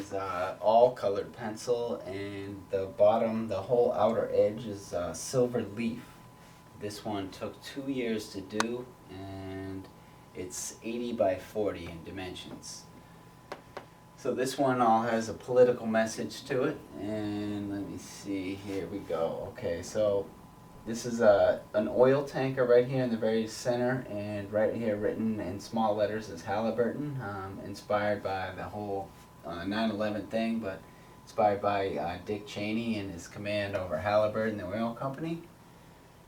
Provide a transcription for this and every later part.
is all colored pencil, and the bottom, the whole outer edge is silver leaf. This one took 2 years to do, and it's 80 by 40 in dimensions. So this one all has a political message to it, and let me see, here we go. Okay, so this is an oil tanker right here in the very center, and right here written in small letters is Halliburton, inspired by the whole 9/11 thing, but inspired by Dick Cheney and his command over Halliburton, the oil company.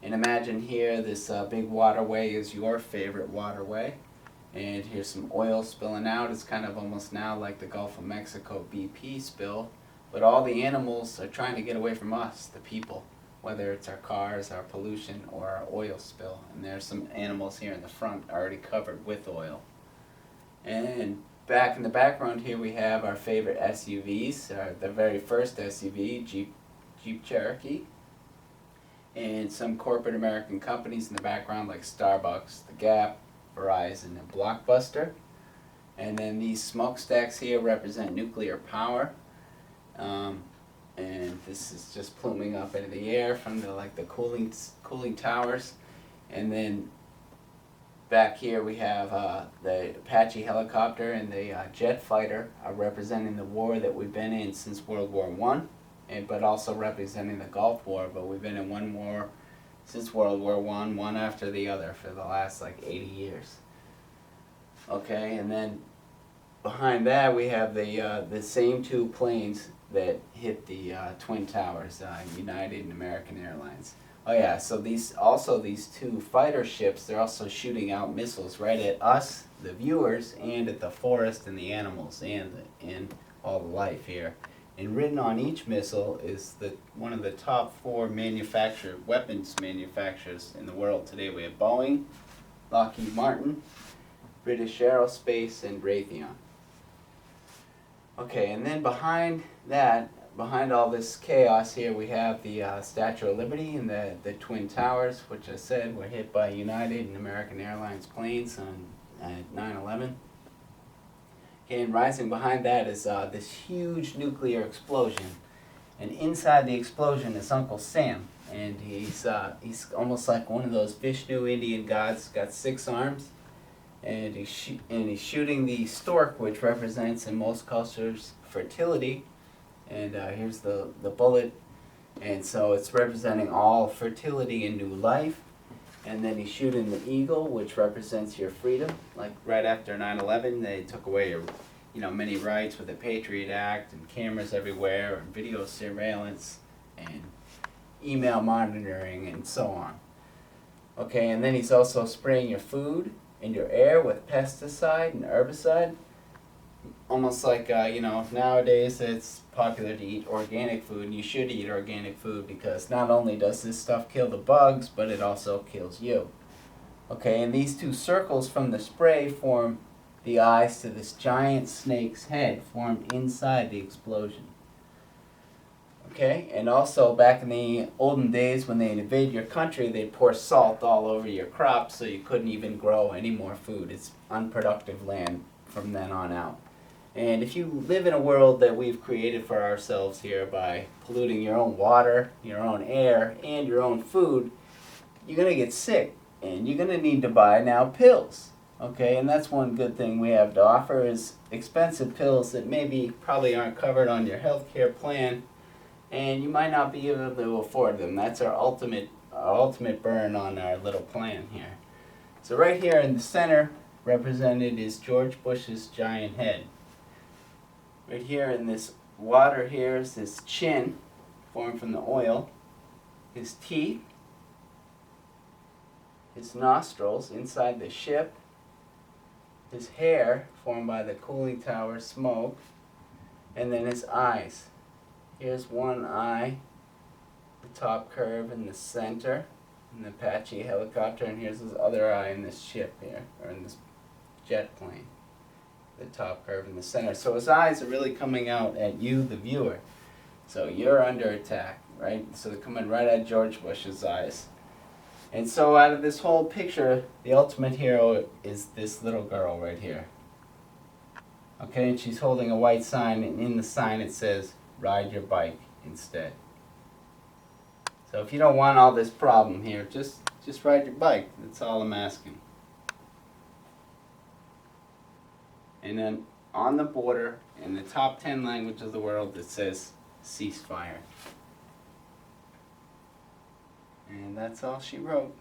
And imagine here this big waterway is your favorite waterway. And here's some oil spilling out. It's kind of almost now like the Gulf of Mexico BP spill. But all the animals are trying to get away from us, the people, whether it's our cars, our pollution, or our oil spill. And there's some animals here in the front already covered with oil. And back in the background here we have our favorite SUVs, the very first SUV, Jeep Cherokee. And some corporate American companies in the background like Starbucks, The Gap, Verizon, and Blockbuster. And then these smokestacks here represent nuclear power. And this is just pluming up into the air from the cooling towers. And then back here we have the Apache helicopter and the jet fighter representing the war that we've been in since World War I, but also representing the Gulf War. But we've been in one war since World War I, one after the other for the last 80 years. Okay, and then behind that we have the same two planes that hit the Twin Towers, United and American Airlines. Oh yeah, so these two fighter ships, they're also shooting out missiles right at us, the viewers, and at the forest and the animals and all the life here. And written on each missile is one of the top 4 weapons manufacturers in the world today. We have Boeing, Lockheed Martin, British Aerospace, and Raytheon. Okay, and then behind all this chaos here, we have the Statue of Liberty and the Twin Towers, which I said were hit by United and American Airlines planes on 9/11. And rising behind that is this huge nuclear explosion. And inside the explosion is Uncle Sam. And he's almost like one of those Vishnu Indian gods, got 6 arms. And he's shooting the stork, which represents in most cultures fertility. And here's the bullet. And so it's representing all fertility and new life. And then he's shooting the eagle, which represents your freedom. Like right after 9/11, they took away many rights with the Patriot Act and cameras everywhere and video surveillance and email monitoring and so on. Okay, and then he's also spraying your food and your air with pesticide and herbicide. Almost like, nowadays it's popular to eat organic food, and you should eat organic food because not only does this stuff kill the bugs, but it also kills you. Okay, and these 2 circles from the spray form the eyes to this giant snake's head formed inside the explosion. Okay, and also back in the olden days when they'd invade your country, they'd pour salt all over your crops so you couldn't even grow any more food. It's unproductive land from then on out. And if you live in a world that we've created for ourselves here by polluting your own water, your own air, and your own food, you're going to get sick, and you're going to need to buy now pills. Okay, and that's one good thing we have to offer is expensive pills that probably aren't covered on your healthcare plan, and you might not be able to afford them. That's our ultimate burn on our little plan here. So right here in the center represented is George Bush's giant head. Right here in this water here is his chin, formed from the oil, his teeth, his nostrils inside the ship, his hair, formed by the cooling tower smoke, and then his eyes. Here's one eye, the top curve in the center, in the Apache helicopter, and here's his other eye in this ship here, or in this jet plane. The top curve in the center. So his eyes are really coming out at you, the viewer. So you're under attack, right? So they're coming right at George Bush's eyes. And so out of this whole picture, the ultimate hero is this little girl right here. Okay, and she's holding a white sign, and in the sign it says, ride your bike instead. So if you don't want all this problem here, just ride your bike. That's all I'm asking. And then on the border, in the top 10 languages of the world, it says ceasefire. And that's all she wrote.